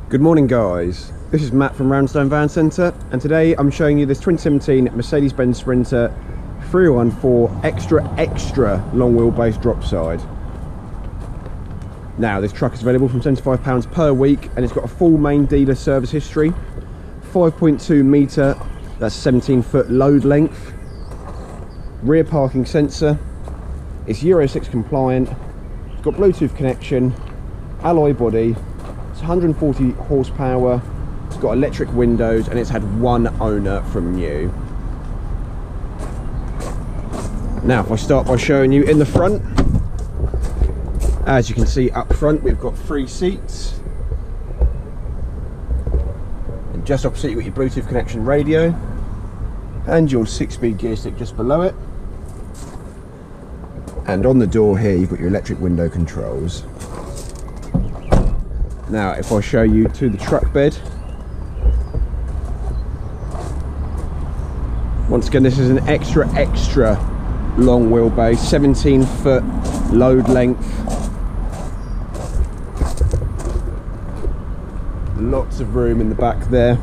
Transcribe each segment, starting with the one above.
Good morning guys, this is Matt from Roundstone Van Centre, and today I'm showing you this 2017 Mercedes-Benz Sprinter 314 extra long wheelbase dropside. Now this truck is available from £75 per week and it's got a full main dealer service history, 5.2 metre, that's 17 foot load length, rear parking sensor, it's Euro 6 compliant, it's got Bluetooth connection, alloy body, it's 140 horsepower, it's got electric windows and it's had one owner from new. Now if I start by showing you in the front, as you can see up front we've got 3 seats, and just opposite you've got your Bluetooth connection radio and your 6-speed gear stick just below it, and on the door here you've got your electric window controls. Now if I show you to the truck bed, once again this is an extra long wheelbase, 17 foot load length, lots of room in the back there.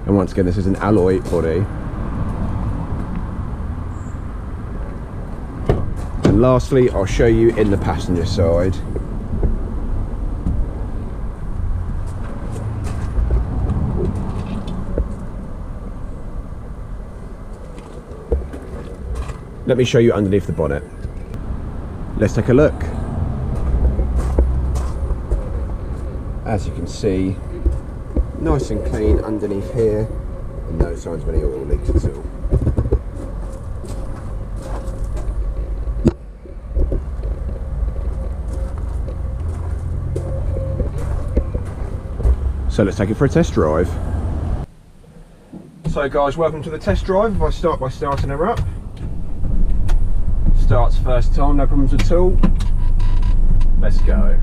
And once again this is an alloy body. And lastly, I'll show you in the passenger side. Let me show you underneath the bonnet. Let's take a look. As you can see, nice and clean underneath here, and no signs of any oil leaks at all. So let's take it for a test drive. So guys, welcome to the test drive. If I start by starting her up. Starts first time, no problems at all. Let's go.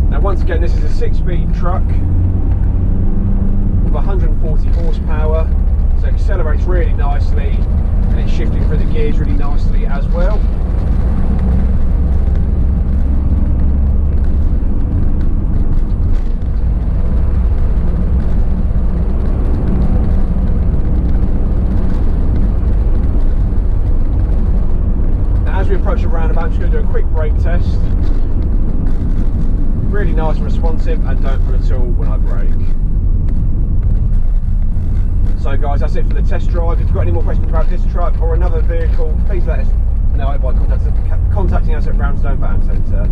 Now once again this is a 6-speed truck. 140 horsepower, so it accelerates really nicely and it's shifting through the gears really nicely as well. Now as we approach the roundabout, I'm just going to do a quick brake test. Really nice and responsive and don't pull at all when I brake. So guys, that's it for the test drive. If you've got any more questions about this truck or another vehicle, please let us know by contacting us at Roundstone Van Centre.